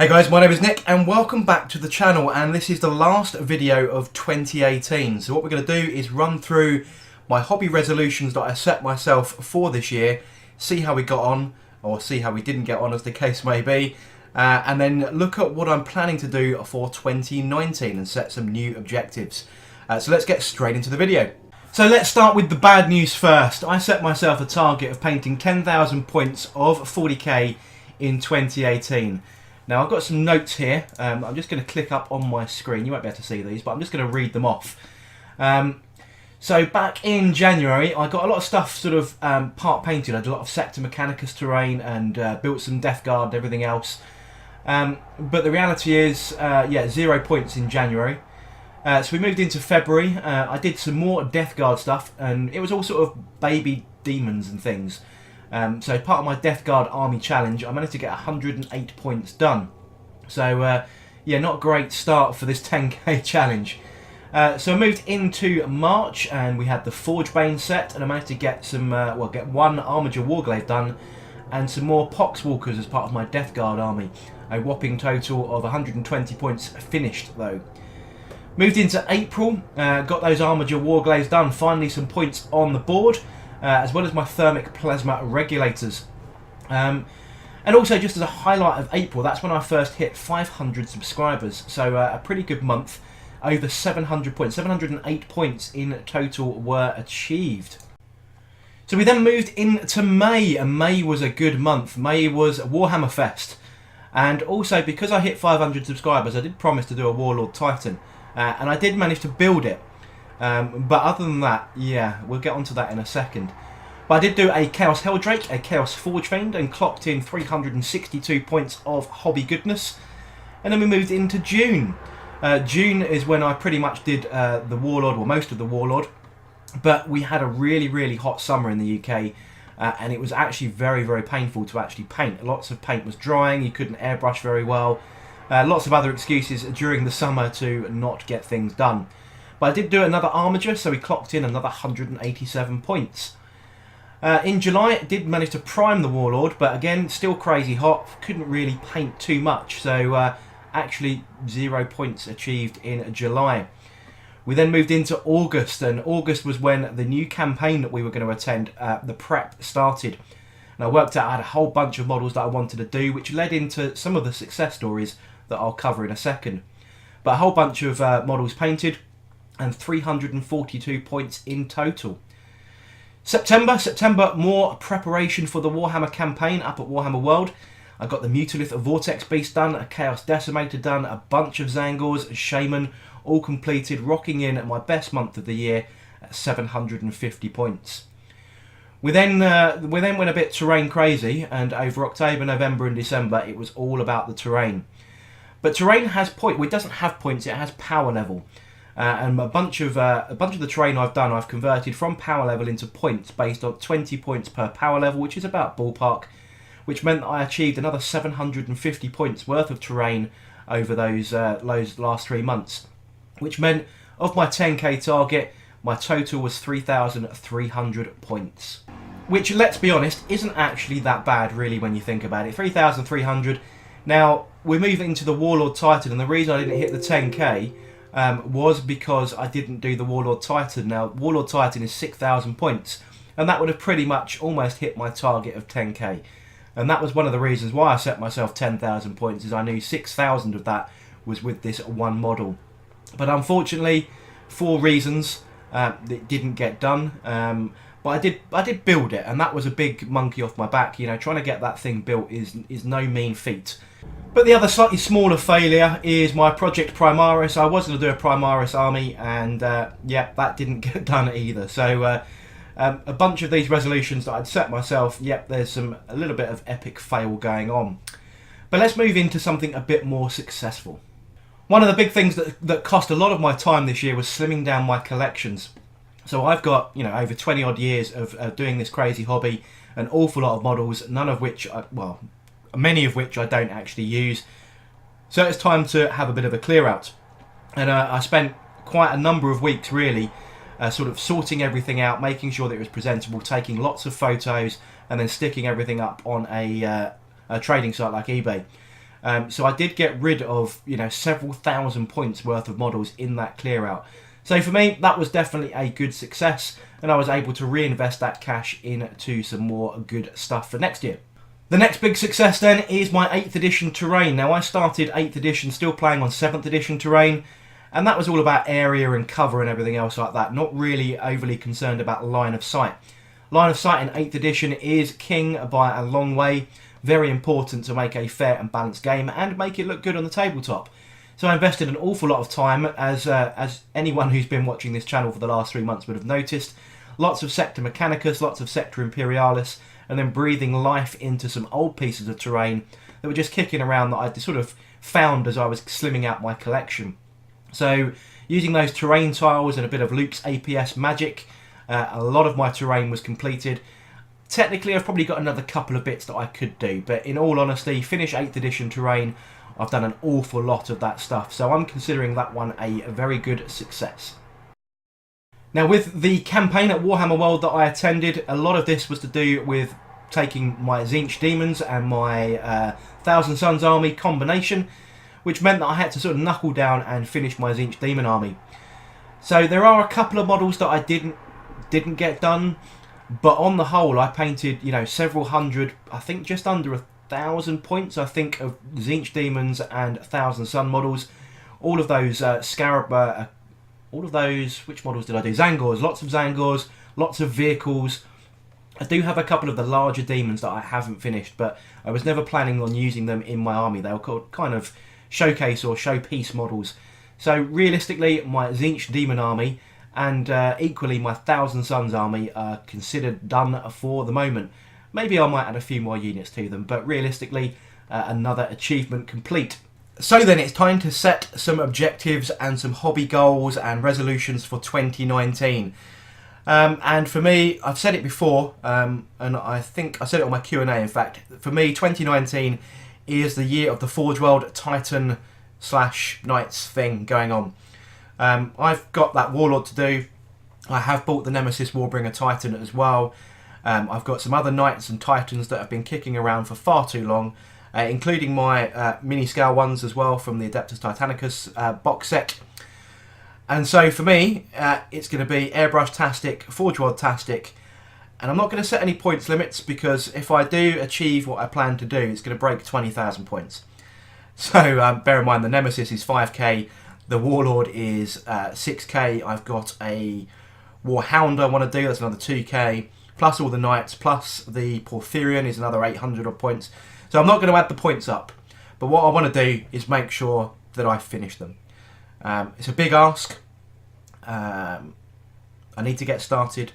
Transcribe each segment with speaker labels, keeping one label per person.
Speaker 1: Hey guys, my name is Nick and welcome back to the channel, and this is the last video of 2018. So what we're going to do is run through my hobby resolutions that I set myself for this year, see how we got on, or see how we didn't get on as the case may be, and then look at what I'm planning to do for 2019 and set some new objectives. So let's get straight into the video. So let's start with the bad news first. I set myself a target of painting 10,000 points of 40k in 2018. Now I've got some notes here. I'm just going to click up on my screen. You won't be able to see these, but I'm just going to read them off. So back in January, I got a lot of stuff sort of part painted. I did a lot of Sector Mechanicus terrain and built some DEATHGUARD and everything else. But the reality is, yeah, 0 points in January. So we moved into February. I did some more DEATHGUARD stuff, and it was all sort of baby demons and things. So part of my DEATHGUARD army challenge, I managed to get 108 points done. So yeah, not a great start for this 10k challenge. So I moved into March and we had the Forgebane set, and I managed to get some, get one Armiger Warglaive done and some more Poxwalkers as part of my DEATHGUARD army. A whopping total of 120 points finished though. Moved into April, got those Armiger Warglaives done, finally some points on the board. As well as my thermic plasma regulators. And also, just as a highlight of April, that's when I first hit 500 subscribers. So a pretty good month, over 700 points, 708 points in total were achieved. So we then moved into May, and May was a good month. May was Warhammer Fest. And also, because I hit 500 subscribers, I did promise to do a Warlord Titan. And I did manage to build it. But other than that, yeah, we'll get onto that in a second. But I did do a Chaos Helldrake, a Chaos Forgefiend, and clocked in 362 points of hobby goodness. And then we moved into June. June is when I pretty much did the Warlord, or most of the Warlord. But we had a really hot summer in the UK, and it was actually very painful to actually paint. Lots of paint was drying, you couldn't airbrush very well. Lots of other excuses during the summer to not get things done. But I did do another Armiger, so we clocked in another 187 points. In July, I did manage to prime the Warlord, but again, still crazy hot. Couldn't really paint too much, so actually 0 points achieved in July. We then moved into August, and August was when the new campaign that we were going to attend, the prep, started. And I worked out I had a whole bunch of models that I wanted to do, which led into some of the success stories that I'll cover in a second. But a whole bunch of models painted, and 342 points in total. September, more preparation for the Warhammer campaign up at Warhammer World. I got the Mutalith Vortex Beast done, a Chaos Decimator done, a bunch of Zangors, a Shaman, all completed, rocking in at my best month of the year at 750 points. We then went a bit terrain crazy, and over October, November and December it was all about the terrain. But terrain has points. Well, it doesn't have points, it has power level. And a bunch of the terrain I've done, I've converted from power level into points based on 20 points per power level, which is about ballpark, which meant that I achieved another 750 points worth of terrain over those last 3 months, which meant of my 10k target, my total was 3,300 points. Which, let's be honest, isn't actually that bad really when you think about it. 3,300. Now, we're moving into the Warlord Titan, and the reason I didn't hit the 10k was because I didn't do the Warlord Titan. Now, Warlord Titan is 6,000 points, and that would have pretty much almost hit my target of 10k. And that was one of the reasons why I set myself 10,000 points, is I knew 6,000 of that was with this one model. But unfortunately, for reasons, it didn't get done. But I did build it, and that was a big monkey off my back. You know, trying to get that thing built is no mean feat. But the other slightly smaller failure is my project Primaris. I was going to do a Primaris army, and yeah, that didn't get done either. So a bunch of these resolutions that I'd set myself, yep, there's a little bit of epic fail going on. But let's move into something a bit more successful. One of the big things that cost a lot of my time this year was slimming down my collections. So I've got, you know, over 20 odd years of doing this crazy hobby, an awful lot of models, none of which, many of which I don't actually use. So it's time to have a bit of a clear out. And I spent quite a number of weeks really sort of sorting everything out, making sure that it was presentable, taking lots of photos, and then sticking everything up on a trading site like eBay. So I did get rid of, several thousand points worth of models in that clear out. So for me, that was definitely a good success, and I was able to reinvest that cash into some more good stuff for next year. The next big success then is my 8th edition terrain. Now I started 8th edition still playing on 7th edition terrain, and that was all about area and cover and everything else like that. Not really overly concerned about line of sight. Line of sight in 8th edition is king by a long way. Very important to make a fair and balanced game and make it look good on the tabletop. So I invested an awful lot of time, as anyone who's been watching this channel for the last 3 months would have noticed. Lots of Sector Mechanicus, lots of Sector Imperialis, and then breathing life into some old pieces of terrain that were just kicking around that I sort of found as I was slimming out my collection. So using those terrain tiles and a bit of Luke's APS magic, a lot of my terrain was completed. Technically I've probably got another couple of bits that I could do, but in all honesty, finish 8th edition terrain, I've done an awful lot of that stuff, so I'm considering that one a very good success. Now with the campaign at Warhammer World that I attended, a lot of this was to do with taking my TZEENTCH demons and my Thousand Suns army combination, which meant that I had to sort of knuckle down and finish my TZEENTCH demon army. So there are a couple of models that I didn't get done, but on the whole I painted, several hundred, I think just under 1,000 points, I think, of TZEENTCH demons and Thousand Sun models. All of those Scarab, all of those, which models did I do? Zangors, lots of Zangors, lots of vehicles. I do have a couple of the larger demons that I haven't finished, but I was never planning on using them in my army. They were called kind of showcase or showpiece models. So realistically, my TZEENTCH demon army and equally my Thousand Suns army are considered done for the moment. Maybe I might add a few more units to them, but realistically, another achievement complete. So then it's time to set some objectives and some hobby goals and resolutions for 2019. And for me, I've said it before, and I think I said it on my Q&A in fact, for me 2019 is the year of the Forge World Titan / Knights thing going on. I've got that Warlord to do. I have bought the Nemesis Warbringer Titan as well. I've got some other Knights and Titans that have been kicking around for far too long, including my mini-scale ones as well from the Adeptus Titanicus box set. And so for me, it's going to be Airbrush-tastic, Forge World-tastic, and I'm not going to set any points limits because if I do achieve what I plan to do, it's going to break 20,000 points. So bear in mind the Nemesis is 5k, the Warlord is 6k, I've got a Warhound I want to do, that's another 2k, plus all the Knights, plus the Porphyrion is another 800 odd points. So I'm not going to add the points up, but what I want to do is make sure that I finish them. It's a big ask. I need to get started.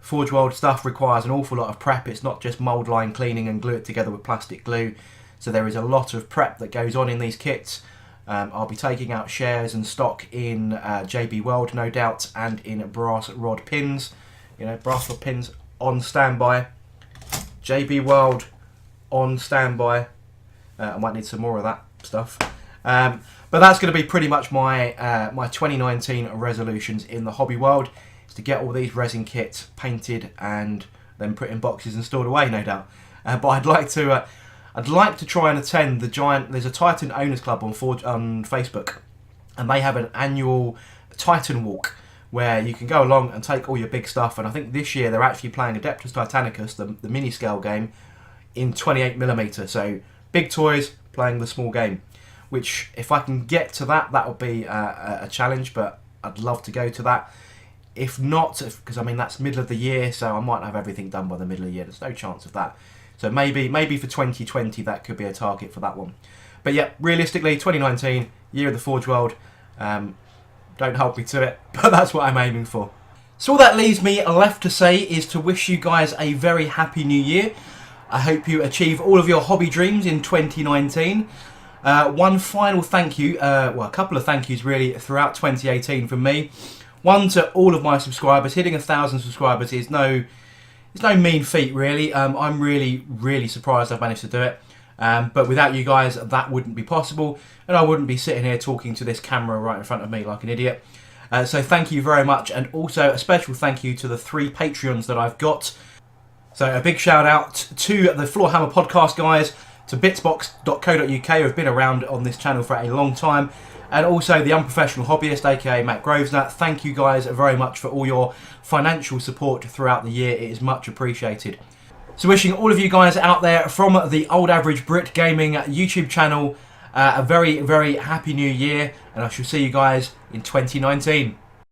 Speaker 1: Forge World stuff requires an awful lot of prep. It's not just mould line cleaning and glue it together with plastic glue. So there is a lot of prep that goes on in these kits. I'll be taking out shares and stock in JB World, no doubt, and in brass rod pins. Brass rod pins on standby. JB World on standby. I might need some more of that stuff. But that's going to be pretty much my my 2019 resolutions in the hobby world, is to get all these resin kits painted and then put in boxes and stored away, no doubt. But I'd like to try and attend the giant. There's a Titan Owners Club on Facebook, and they have an annual Titan Walk where you can go along and take all your big stuff. And I think this year they're actually playing Adeptus Titanicus, the mini scale game, in 28mm. So big toys playing the small game. Which, if I can get to that, that would be a challenge, but I'd love to go to that. If not, because I mean that's middle of the year, so I might not have everything done by the middle of the year. There's no chance of that. So maybe for 2020 that could be a target for that one. But yeah, realistically, 2019, year of the Forge World. Don't hold me to it, but that's what I'm aiming for. So all that leaves me left to say is to wish you guys a very happy new year. I hope you achieve all of your hobby dreams in 2019. One final thank you, well, a couple of thank yous really throughout 2018 from me. One to all of my subscribers. Hitting 1,000 subscribers is no mean feat really. I'm really surprised I've managed to do it. But without you guys, that wouldn't be possible, and I wouldn't be sitting here talking to this camera right in front of me like an idiot. So thank you very much, and also a special thank you to the 3 Patreons that I've got. So a big shout out to the Floorhammer Podcast guys, to Bitzbox.co.uk, who have been around on this channel for a long time, and also the Unprofessional Hobbyist, aka Matt Grosvenor. Thank you guys very much for all your financial support throughout the year. It is much appreciated. So wishing all of you guys out there from the Old Average Brit Gaming YouTube channel a very, very happy new year, and I shall see you guys in 2019.